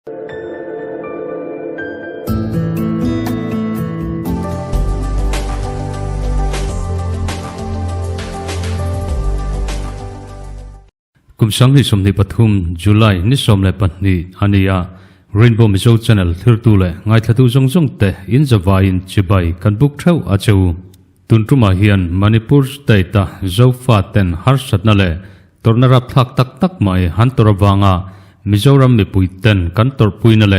กุมสังนิสมนิปฐุมจุลัยนิสมเลปันนีอันนี้Rainbow Mizo Channel ทิรตูเลง่ายทัดูจงเตอินจะวายินจิบายกันบุกเท่าอาจูตุนตุมาฮิยนมณิปุรสเตตาโซฟาเตนฮาร์สัตนั่นเลตรนรับทักตักไม่หันตรวางามิโซรัมมิปุยเตนกันตรปุยนั่นเล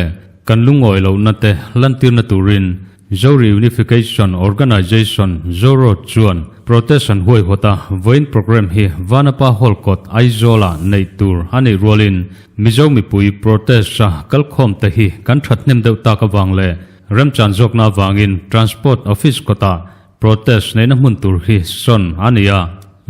กันลุงออยเหล่านั่นเตลันติรนตูริน Zo Reunification Organisation ZORO จวน Protest อันห่วยหัวตาวินโปรแกรมฮีวานาปาฮอลกอดไอโซลาในตูร์ฮันนี่รัวลินมิโซมิปุย Protest ชะกัลคอมเตฮีกันทัดนิมเดวตากวังเลเริ่มจันจกนาวางิน Transport Office กตา Protest ในน้ำมันตูร์ฮีซอนฮันนี่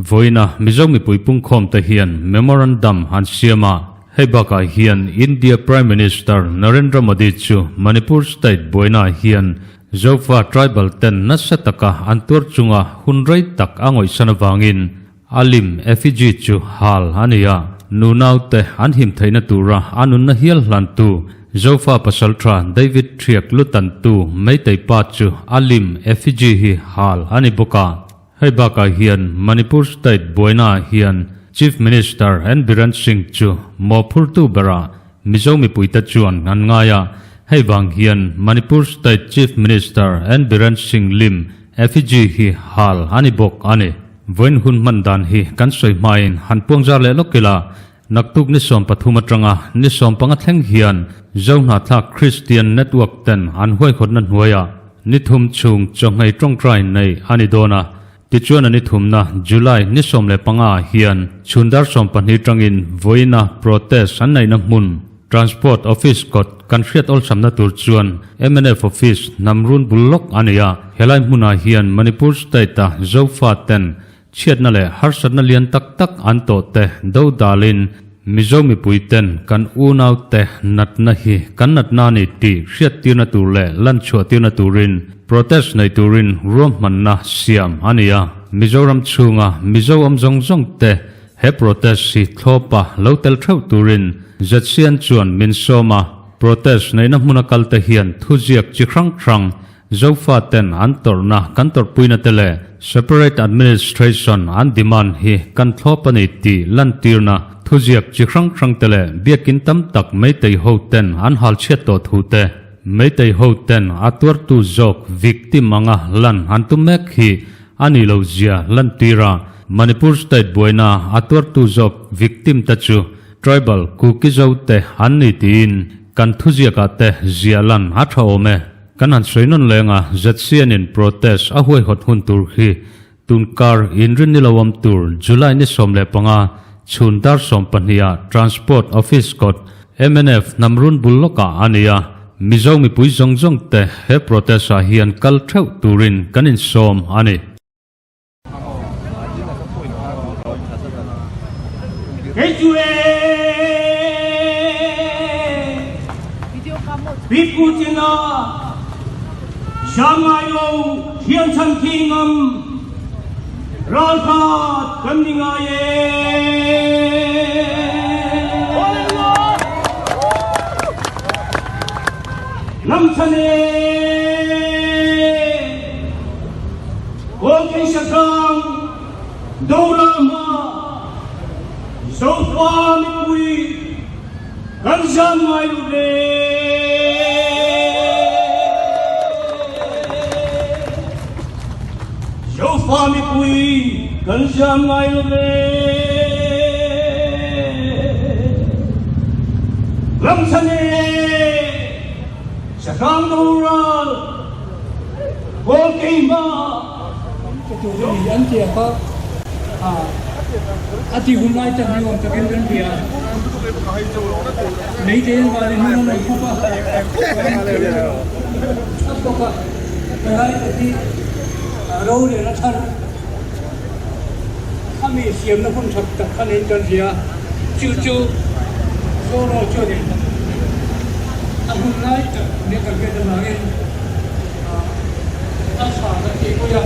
วินะมิโซมิปุยปุ่งคอมเตฮียน Memorandum ฮันเซียมาให้บักฮียน India Prime Minister Narendra Modi จู Manipur State บวยนาฮียนZofa tribal ten nasataka antur chunga hunrai tak angoi sanawangin alim efiji chu hal ania nunau te anhim thaina tura anun na hial hlantu Zofa pasaltra David Triak lutan tu meitei pa chu alim efiji hi hal ani boka heibaka hian Manipur State boina hian Chief Minister and Biran Singh chu mopur tu bara mizomi puita chuan ngan ngaya Hei Wang Hian, Manipur State Chief Minister and Biran Singh Lim, FG hi hal ani bok ani. Voin hun mandan hi kan soi main han puangjar le lokila. Naktuk nisom pathumatranga nisom pangatheng hian. Zona tha Christian Network ten an huay khod nan huaya. Nithum chung chongai trong trai nei ani dona. Tichuan nithum na July nisom le panga hian. Chundar som panhi trangin voina protest an nei namun. Transport Office got kan hriat ol samna tur chuan MNF Office namrun bullok ania helai hmuna hian Manipur State ta Zofa ten chiatna le harsat na lian tak anto te do dalin mizomi puiten kan unau te natna hi kan natna ni ti hriat tirna tur le lan chua tirna turin protest nei turin rom manna siam ania Mizoram chunga mizo amjong te he protest si thlopa lotel thau turin Zatsian chuan min soma protest nei na hmuna kalte hian thujiak chi khrang Zofa ten an tawrhna kan tawrhpuina tele separate administration an demand hi kan thlopani ti lan tirna thujiak chi khrang tele biakin tam tak meitei ho ten an hal chiat to thute meitei ho ten atwar tu jok victim anga lan an tu mek hi ani lo zia lan tira Manipur State boina atwar tu jok victim tachu tribal Kuki-Zo te hanni tin kan thujiaka te zialan athaome kan han soinon lenga zatsianin protest a huai hot hun tur hi tunkar inrin nilawam tur July ni somle panga chundar som pania Transport Office got MNF namrun bulloka ania mizomi pui zongjong te he protest a hian kal theu turin kanin som ani Biputina Shangayo Hian Chan Kingam Ralpha Kamningaye Lamsane Oki Shakang Dolama Zofa Mipui Kanshangayo Zofa Mipui Kanshangayo Lamsane Shakang Doral Oki Ma Ati hunai ta niom ta kendran dia nei ten ba ni no no ku pa apka hai ati ro le na thar kami siam na phun thak tak khan in kan dia chu so ro chu ni hunai ta ne ka ke da ngai a sa na ke ko ya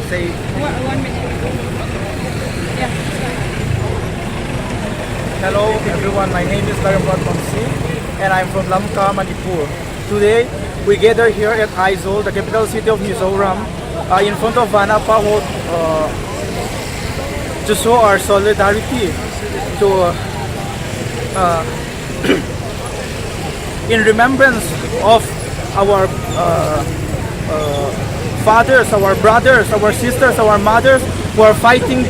Say 1 minute. Yeah. Hello everyone, my name is and I'm from Lamka, Manipur. Today we gather here at Aizawl, the capital city of Mizoram, in front of Vanapa Hall to show our solidarity to in remembrance of our fathers, our brothers, our sisters, our mothers who are fighting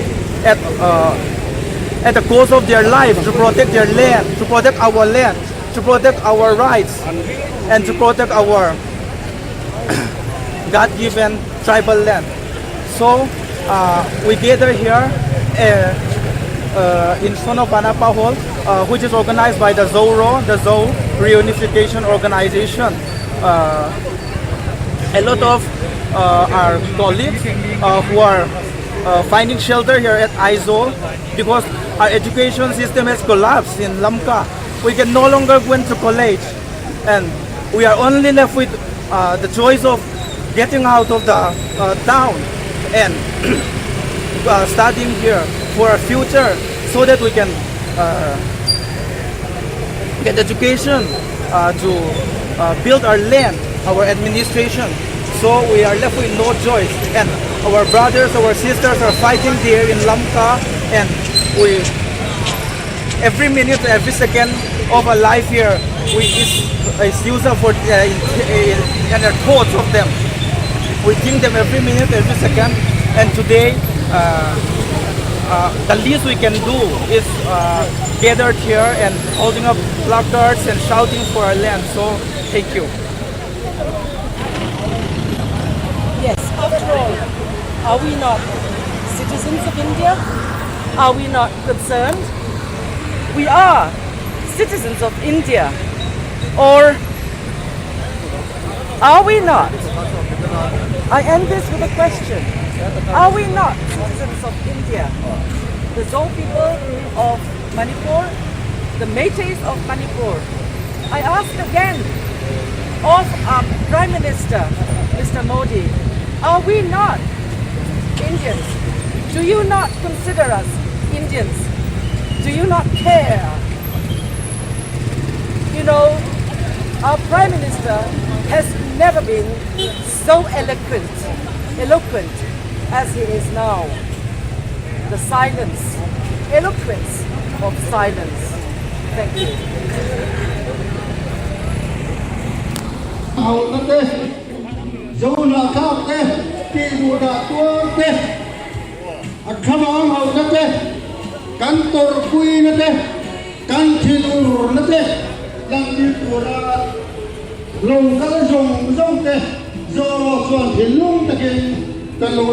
at the cost of their lives to protect their land, to protect our land, to protect our rights, and to protect our God-given tribal land. So we gather here in front of Vanapa Hall, which is organized by the ZORO, the Zo Reunification Organization. A lot of our colleagues who are finding shelter here at Aizawl because our education system has collapsed in Lamka. We can no longer go into college, and we are only left with the choice of getting out of the town and studying here for a future, so that we can get education to build our land, our administration. So we are left with no choice, and our brothers, our sisters are fighting there in Lamka, and we every minute, every second of a life here is useful for in the thoughts of them. We think them every minute, every second, and today the least we can do is gathered here and holding up placards and shouting for our land. So thank you. Yes, after all, are we not citizens of India? Are we not concerned? We are citizens of India. Or are we not? I end this with a question. Are we not citizens of India? The Zo people of Manipur, the Meiteis of Manipur. I ask again of our Prime Minister, Mr. Modi, are we not Indians? Do you not consider us Indians? Do you not care? You know, our Prime Minister has never been so eloquent as he is now. The silence, eloquence of silence. Thank you. Zo khao te, ki du da tua te, khamang hau na te, kan tawrhpuina te, kan thilur na te, lang di pura long kal zong zong te, ZORO chuan thilung takin kan lo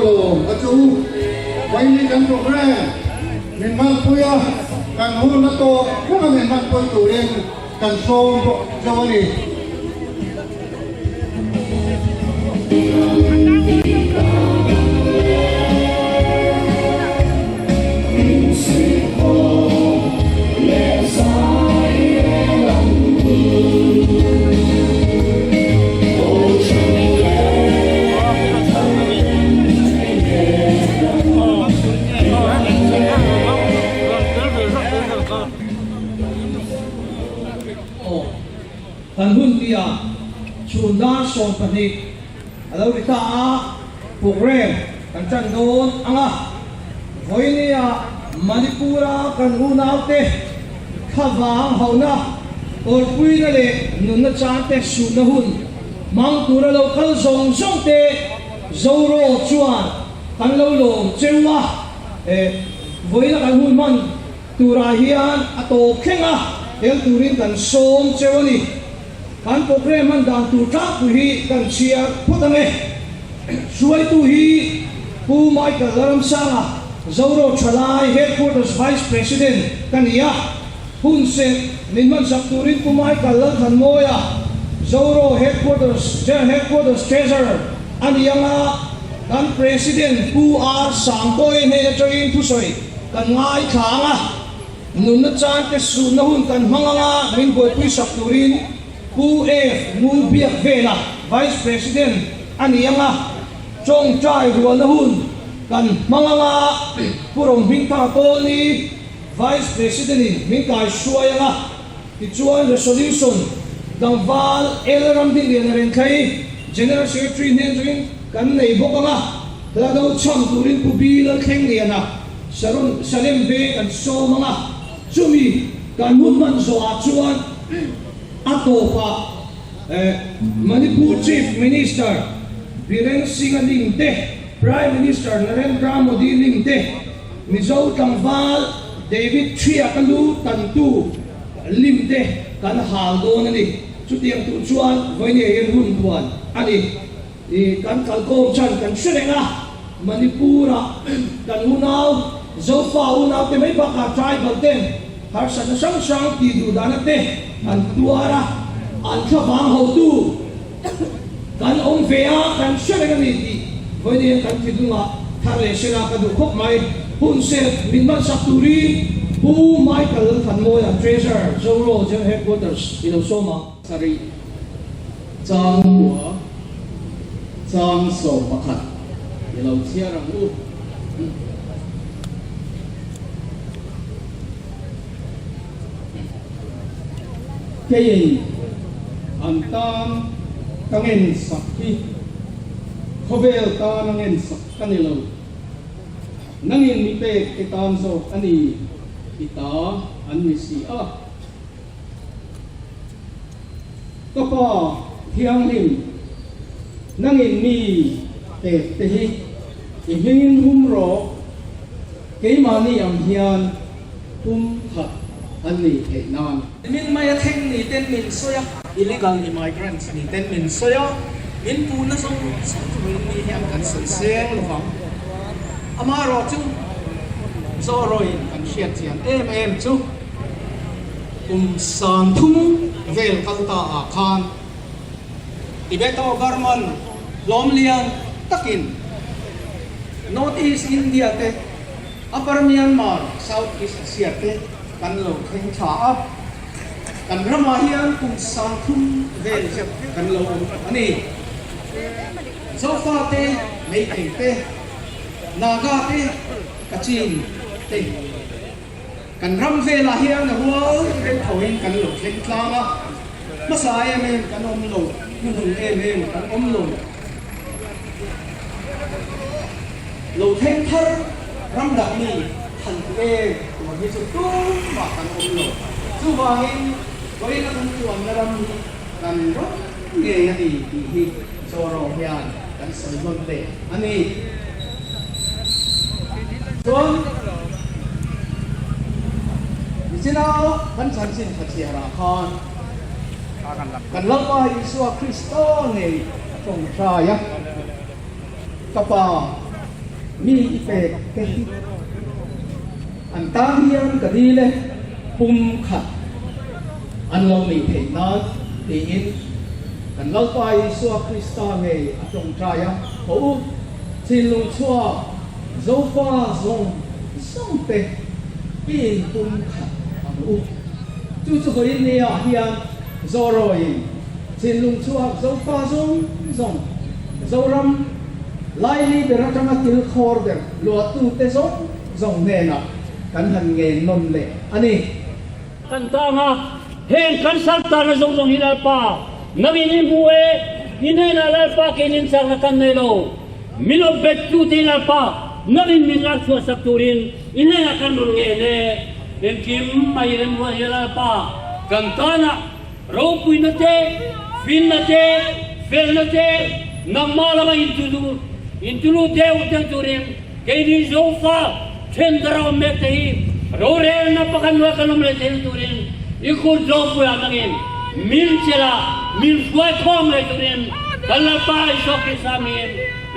achu, wai ni kan to re, min mal puya, kan hu na to, kan min mal pui turin, kan som zawani. Kan hun tia chunda som panik alo rita a program kan chan don anga voinia Manipura kan una te khavang hauna or puina le nun na chan te su na hun mang tura lo kal song song te ZORO chuan kan lo lom chewa voina kan hun man tura hian ato khenga el turin kan som chewani kan program man dang tu thak tu hi kan chia putame suai tu hi pu mai ka laram sanga ZORO chalai headquarters vice president kan ya hun se ninman sak turin pu mai ka lar kan moya ZORO headquarters treasurer an yanga kan president pu ar sangkoi ne train tu soi kan ngai khanga nun na chan te su na hun kan hanganga min boy pu sak turin pu mu biak vela vice president ani anga chong chai rual na hun kan manganga purong hing tha to ni Vice President min kai suayanga ti chuan resolution dang val elram din lian ren khai General Secretary nen kan nei bokanga la do cham turin pubi la kheng liana sarun salem ve kan so manga chumi kan man so a chuan atopa Manipur Chief Minister Biren Singh Lingte Prime Minister Narendra Modi Lingte Mizo Tangval David Triakalu Tantu Limte kan haldo nani chutiang tu chuan voine yen hun tuan ani kan kalkom chan kan shrenga Manipura kan unaw Zofa unaw te may baka tribal ten har san sang ti du danate an tuara an khabang ho tu kan om vea kan shrenga ni ti voine kan tidunga thare shera ka du khop mai hun se minman sakturi Pu Michael Tanmoya Treasurer ZORO General Headquarters in Osoma Sari Chang Hua Chang So Pakhat Yellow Tiarang U Kayin Antam Kangen Sakhi Khovel Ta Nangen Sakkanilo Nangin Mipe Kitan So Ani Ita anmisi kapa thiang lim nangin mi te hi ihingin humro keimani ang hian khat anni nan min maya theng ni ten min soya illegal immigrants ni ten min soya min pu na song ni hian kan seng lo fam amaro chu ZORO kan shiat chian em chu san thum vel kalta a khan Tibeto government lom lian takin North East India te Upper Myanmar South East Asia te kan lo kheng cha up kan rama hian san thum vel kan lo ani Zofa te neih te Naga te Kachin kan ram ve la hian na hual ren thoin kan lo thleng tlanga masai em kan om lo nun em kan om lo thleng thar ram da ni han ve ma hi chu tu ma kan om lo chu wangin goi na kan chuan na ram ni kan ro nge ya di hi ZORO hian kan soi mon te ani chuan Sinaw kan sansin khachiara khan kan lapa Yesu Kristo nei trong saya kapa mi ipe ke an tang hian kadile pum khat an lo ni the na ti in kan lapa Yesu Kristo nei trong saya ho sin lung chua Zofa zong song te pi pum khat chú chú khởi này à hian ZORO xin lung chuak Zofa zong zoram lai li beratanga til khorder lo tu te zong ne na kan han nge non le ani kan tanga hen kan salta na zong hilal pa nabinin buwe inen alal pa kinin sang na kan nelo mino betu tinal pa nabin minak chua sakturin inen akan nge ne den kim mai ren wa hela pa kantana tawrhpuina te finna te felna te namala ma intulu te utang turin keini Zofa tendara mete hi rore na pakan wa kanom le turin ikut Zofa angin min chela min wa thom le turin kala pa isoke samin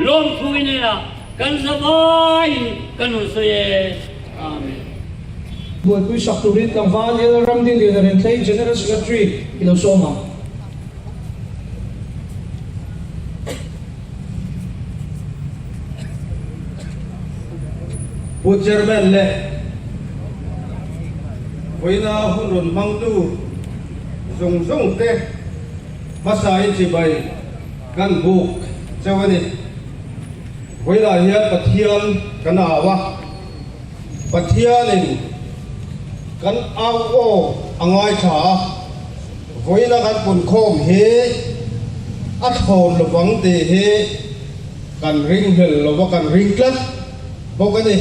lom kuinela kan sabai kan usoye amen buat ku sakturin kang val elram din lian ren General Secretary in Osoma buat Jerman le Hoina hunron mangdu zong te masai chibai kan buk chawani Hoina hian pathian kanawa pathianin kan au o angai tha voina kan pun khom he at hon lo wang te he kan ring hel lo kan ring klat bo kan ni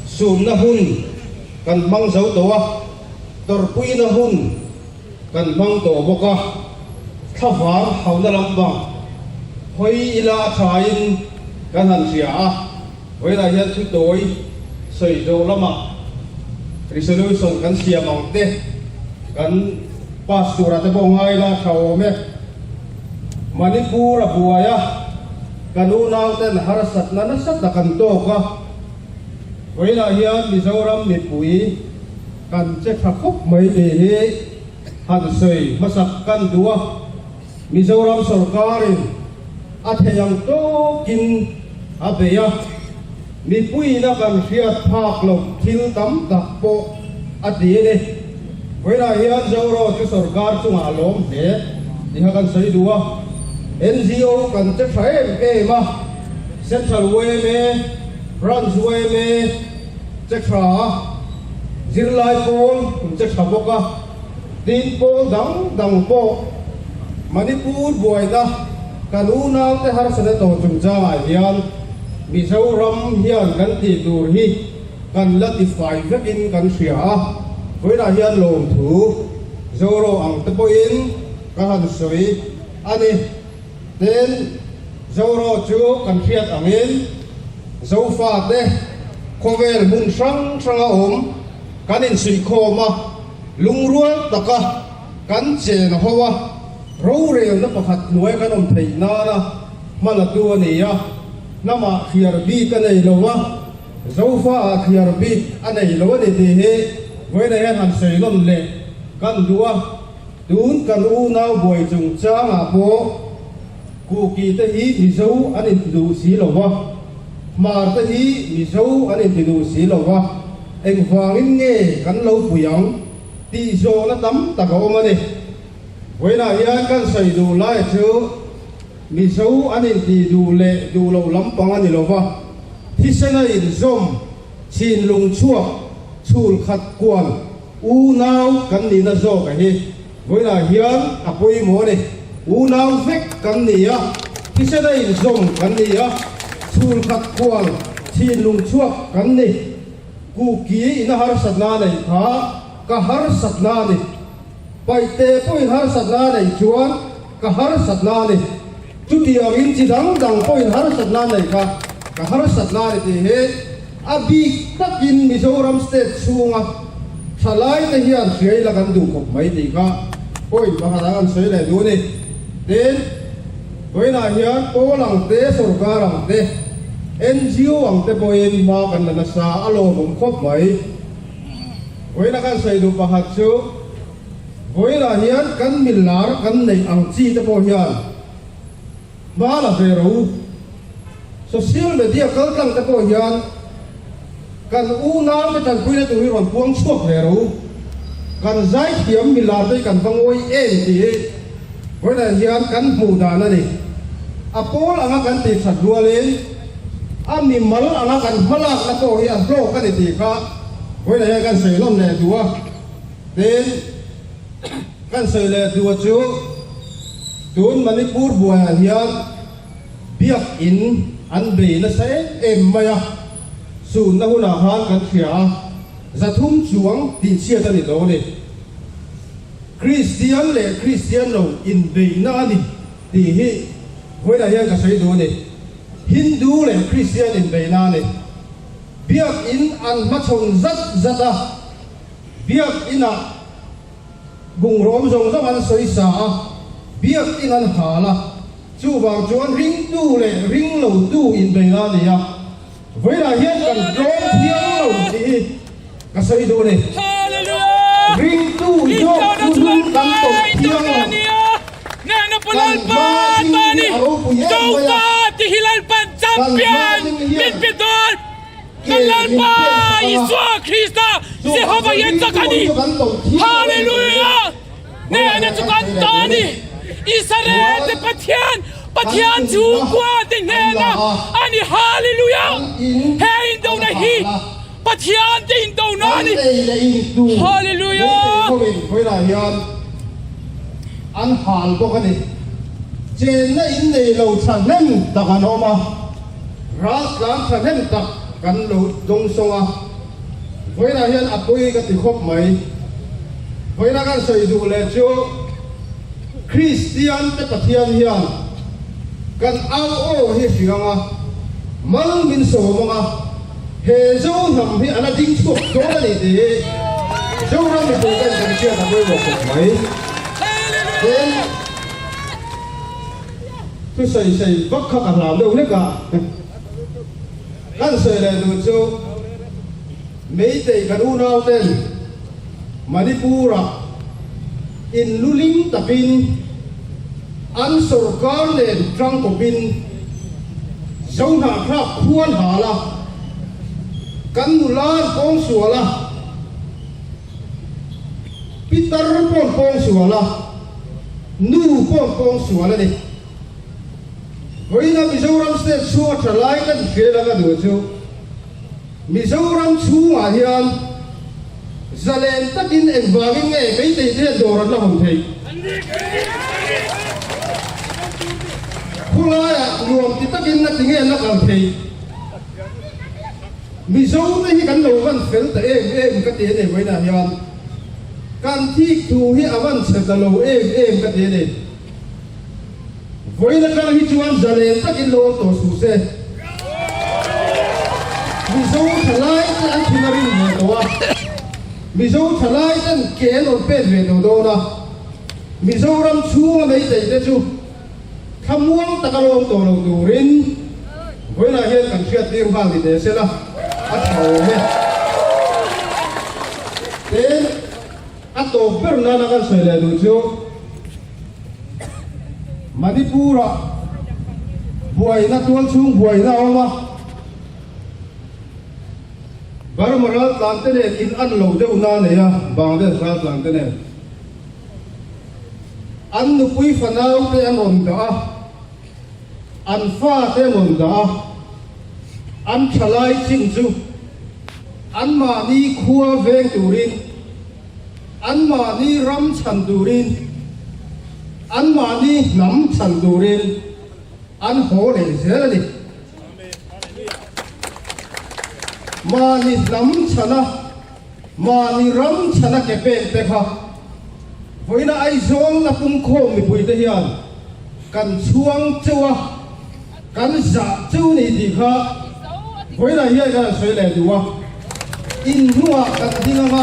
sun na hun kan mang zau to wa tawrhpuina hun kan mang to bo ka thawang hau na lam bang hoi ila thain kan han sia voina hian thu toi soi zo lama resolution kan sia mang te kan pastura te bo ngai la thau me Manipur abuaya kanunau ten harasat na nasat na kanto ka voina hian Mizoram mipui kan che thakop mai de he han sei masak kan dua Mizoram sarkarin atheyang to kin abeya mipui na kan riat phak lo thil tam tak po adine voina hian ZORO chu sarkar chunga lom he diha kan sei dua NGO kan che thai ma central way me branch way me che thra zirlai pol kun che thaboka tin pol dang po Manipur boida kanuna te har sane to chungcha ai hian Mizoram hian kan ti tur hi kan latify vekin kan ria voina hian lom thu ZORO ang te poin ka han soi ani then ZORO chu kan riat angin Zofa te khovel mun sang a om kanin sui khoma lungrual taka kan chen howa ro rel na pakhat nuai kan om thei na na malatu ania nama khiar bi kan nei lowa Zofa a khiar bi anei lo ni ti he voina hian han sei lon le kan duwa tun kan u nau boi chung cha nga po Kuki-Zo hi Mizo an intidu si lowa mar ta hi Mizo an intidu si lowa eng wangin nge kan lo puyang ti zo na tam ta ko ma ni voina hian kan sai du lai chu Mizo an intidu le du lo lampang ani lowa thi sana in zom chin lung chuak chul khat kwal u nau kan ni na zo ka hi voina hian apoi mo ni unau vek kan nia kisada in zom kan nia chul khat kwal chin lung chuak kan ni Kuki in har satna nei tha ka har satna ni paite poin har satna nei chuan ka har satna ni chuti angin chi dang poin har satna nei ka har satna ni ti he abi takin Mizoram state chunga thalai te hian riai la kan du kop mai ti ka poin pakhat an sei le du ni then voina hian polang te sarkar ang te NGO ang te poin ma kan na sa alo bom khop mai voina kan sai du pakhat chu voina hian kan milar kan nei ang chi te po hian ma la vero social media kal tlang te po hian kan u na te tan puina tu hi ron puang chuak vero kan zai thiam milar te kan bangoi en ti voina hian kan mu dan ani apol anga kan ti sat rualin ami mal anga kan halak na ko hi bro kan ti ka voina hian kan sei lom le duwa then kan sei le duwa chu tun Manipur buaya hian biak in an be na sai em maya sun na huna han kan thia zathum chuang tin sia ta ni lo ni Christian le Christian lo in beina ni ti hi voina hian ka sei do ni Hindu le Christian in beina ni biak in an ma chong zata biak ina bung rom zong zong an soi sa biak in an hala chu bang chuan ring tu le ring lo tu in beina ni ya voina hian kan rom thiang lo ti hi ka sei do ni ring tu yo kun kan to thiang Nana Palalpan Mani Zofa Tihilalpan Champion Midpidol Nalalpa Iswa Krista Jehovah Yentakani Hallelujah Nana Tukantani Israel Patian Jukwa Nana Ani Hallelujah Hey Dona Hi pathian din do na ni hallelujah khoi la hian an hal bo ka ni chen na in nei lo chan nem ta kan oma ras lam chan nem ta kan lo dong songa khoi la hian apoi ka ti khop mai khoi la kan soi du le chu Christian te pathian hian kan au o hi fianga mang min so manga he zo nam hi ana ding chu to na ni de zo ra mi to kan chia na bo ko mai then tu sai vak kha ka lam do ne ka kan sai le du chu mei te kan u nau ten Manipura in luling tapin an sarkar len trang ko bin zona kha khuan hala kan nulan pong suala pitar pong suala nu pong suala ni hoina Mizoram state suwa thalai kan khela ga du chu Mizoram chu a hian zalen takin enwangin nge mei te te doran la hom thei khulaya nuam ti takin na tinge na kal thei Mizo te hi kan lo van fel ta em ka te ne voina hian kan thi tu hi awan se ta lo em ka te ne voina kan hi chuan zalen takin lo to su se Mizo thalai te an thinarin ne to wa Mizo thalai ten ken on pe ve do na Mizoram chu mai te te chu thamuang takalom to lo turin voina hian kan thiat ding bang ni de se la a thau me ten a to per na na kan soi le du chu Manipura buai na tuan chung buai na oma Barmaral Plantene in Anlo de Unanea, Bangladesh Plantene. An Nupui Fanau de Amonda, An Fa de Monda, An Chalai Chinzu, An Mani Kua Veng Durin, An Mani Ram Chandurin, An Mani Nam Chandurin, An Hole Zerani. Mani ram chana, mani ram chana ke pen te kha. Voina Aizawl na pum khom mi pui te hian kan chuang chewa kan za chu ni ti kha voina hian kan soi le duwa in nuwa kan dinga ma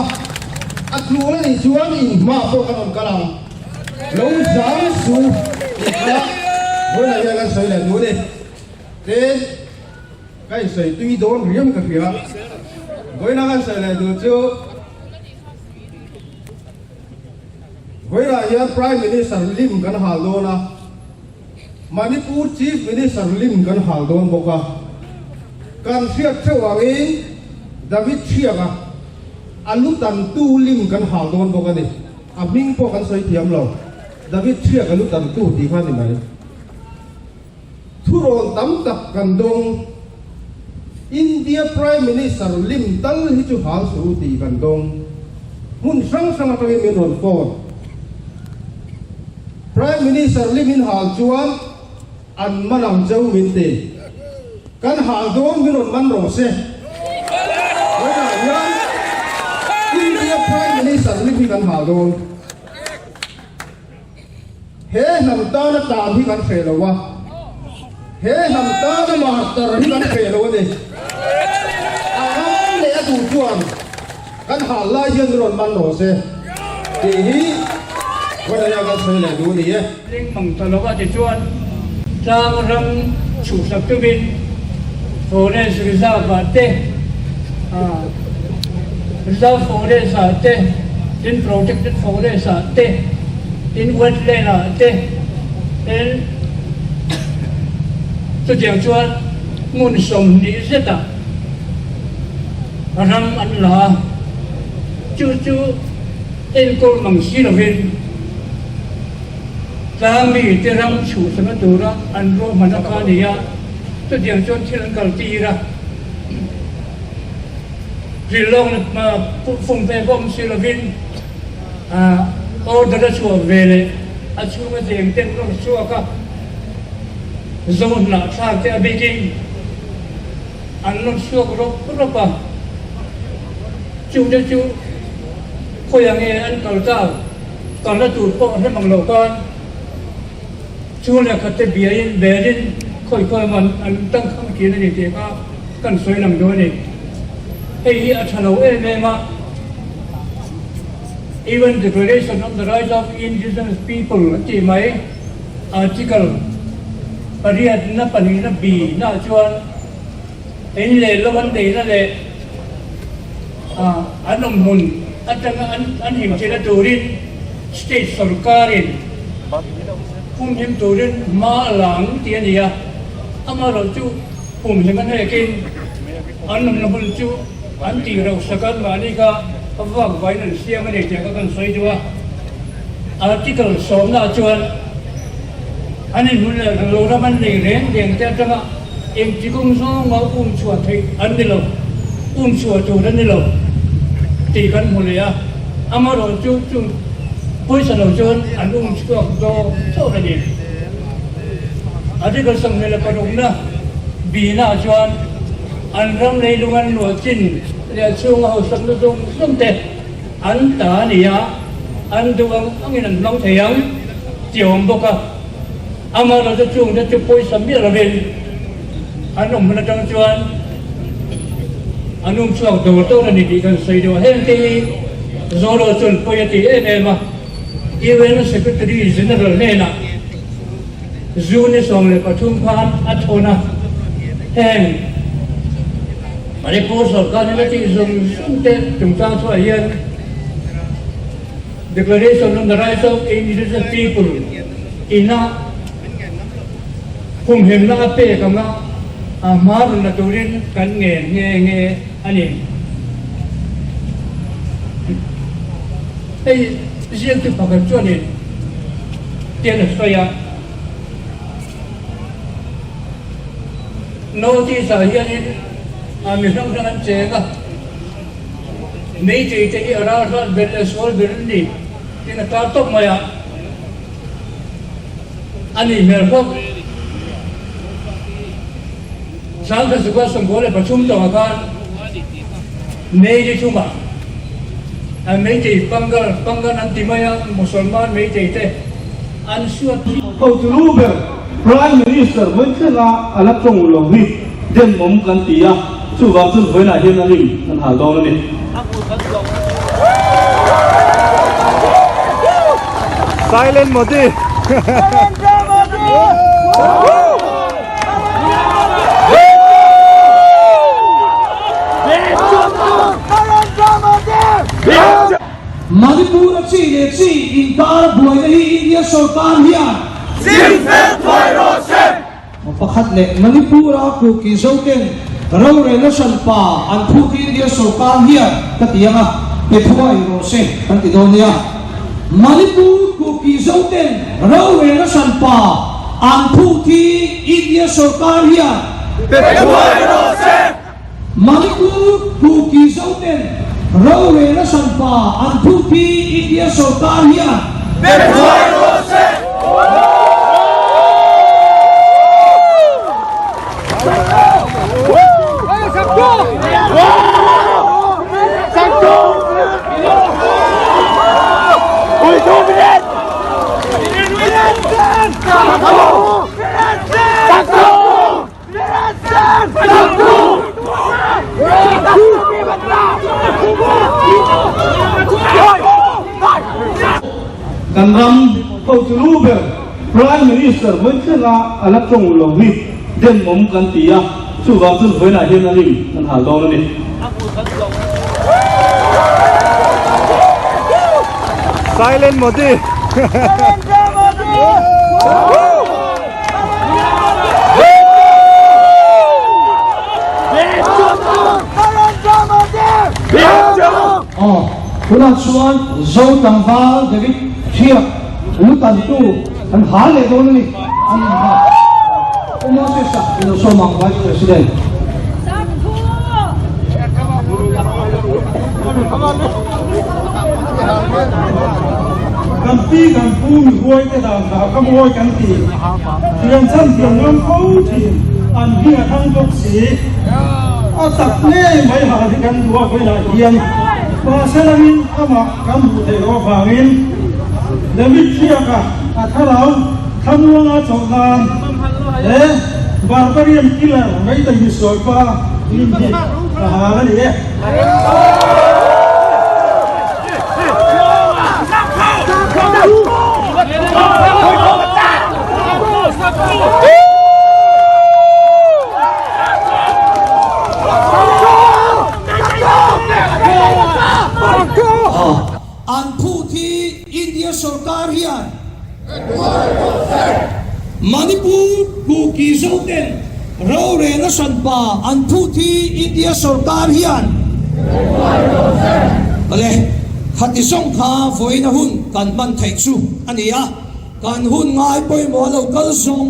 atlula ni chuang in ma to kan on kalang lo zang su kha voina hian kan soi le du ni te cái sợi tuy đốn riêng cái phía với nó sợi này được chưa với là hiện Prime Minister lim kan hal do na Manipur Chief Minister lim kan hal do boka kan siat chawangin David Chiaga alutan tu lim kan hal do boka ni aming po kan soi thiam lo David Chiaga alutan tu ti khan ni mai thuron tam tak kan dong India Prime Minister lim tal hi chu hal su ti kan dong mun sang sang to min ron phone Prime Minister lim in hal chuan an manam Zo min te kan hal dong min ron man ro se India Prime Minister lim hi kan hal dong he nam ta na ta hi kan fe lo wa he nam ta na ma tar hi kan fe lo de đủ chuan kan hal lai hian ron man ro se ti hi ko da ya ga sei le du ni e ling mang ta lo ga ti chuan tang ram chu sak tu bin forest reserve te reserve forest te in protected forest te in wetland te in tu jiang chuan mun som ni se ta ram an la chu en kol mang si lo hin ta mi te ram chu sa tu ra an ro man ka ni ya tu diang chon thil kal ti ra rilong ma phung pe bom silovin order da chua vele a chunga deng ten ro chua ka zon na tha te abiking an non chua ro pa chu de chu khoyang e an kal ta còn là tụt po hết bằng lầu con chú là cái tên bia in bé đến khỏi mình anh tăng không kiến này thì có cần xoay làm đôi này hey ở thành phố em mà even Declaration on the Rights of Indigenous People chỉ mấy article riêng nó phần nó bì nó chuan anh lệ lo vấn đề nó lệ anh nông hồn anh hiểu chỉ là turin state sarkarin phum him turin ma lang tiền gì à ama rồi chú phum him anh hay kinh anh nằm nằm chú anh chỉ rồi sakan mà đi cả vác vài lần xe mà để chạy các con xoay chúa article số nào chuan anh ấy muốn là lô ra mình để rèn đèn cho cho em chỉ công số mà chùa thấy anh đi lâu chùa chủ anh đi lâu thì cần một lẽ ama rồi chú bây giờ chúng anh chùa do chỗ này đi article xong này là cái đúng na vì na chuan anh ram lấy luôn anh nuôi chín là chung hậu sang nó chung không thể anh ta này anh đâu anh ấy nông thầy anh chiều bốc à ama là cho chung cho bây giờ biết là về anh ông mình trong chuan anh ông chùa đầu tôi là đi cần xây đồ hết thì ZORO chuẩn bây giờ thì em mà even Secretary General này nè June xong lại có chung phan athona hen Manipur Sarkar này thì dùng sung tết chúng ta cho hian Declaration on the Rights of Indigenous People ina phum him na pe kam na mar na turin kan nghe anh em hey riêng từ phần cho nên tiền được xoay à nô thì sở hiện mình không cho anh chế cả mấy chị thì ở đó là bên là số bên đi thì là ta tốt mà anh ấy mình không sáng thứ sáu xong rồi là chúng tôi mà mấy chị chúng mà mấy chị bangga nanti maya Musulman mấy chị thế anh suốt Hậu từ lúc về Prime Minister vẫn chưa là alap trong lòng vi dân mong cần tía chú vào chú với lại hiện anh anh hà đo lên đi silent một đi Manipur chỉ để chỉ in tar buổi đây India Sarkar hian Xin phép thoại rõ xem pakhat le Manipur a Kuki-Zo ken rau re la san pa an thu ki India Sarkar hian ka tianga pe thuai ro se kan ti don ya Manipur Kuki-Zo ken rau re la san pa an thu ki India Sarkar hian pe thuai rõ xem Manipur Kuki-Zo ken rau re la san pa an thu ki India Sarkar hian pe thuai rõ xem Kan ram hậu từ lúc về Prime Minister vẫn chưa là alap trong lòng vi dân mong cần tía chú vào chú với lại hiện anh hà đo lên đi silent một đi kuna chuan zo tangval David thiak lu tan tu an ha le do ni an ha uma se sa no so mang vice president พี่กันผู้มีหวยแต่ด่างขาวขโมยกันตีเทียนชั้นเทียนน้ำเขาทีอันเฮียทั้งยกสีเอาตักเน่ไม่หาที่กันตัวไปละเฮียนว่าเซรามินอามากันบุเทโรฟามินเดมิเทียกะถ้าเราทำวงอาจงงานบาร์บารีนกิลเลอร์ไม่ได้มีส่วนป่าลิมดีหาอะไรเนี่ยอันผู้ที่อินเดียสรการเฮียนมณิปุรกูกีโซเต็นเราเรนสันปาอันผู้ที่อินเดียสรการเฮียนอะไรขัดที่ส่งข้าฝอยนะหุ่นกันบันไทยชูอันนี้อ่ะกันหุ่นง่ายไปหมดเราก็ส่ง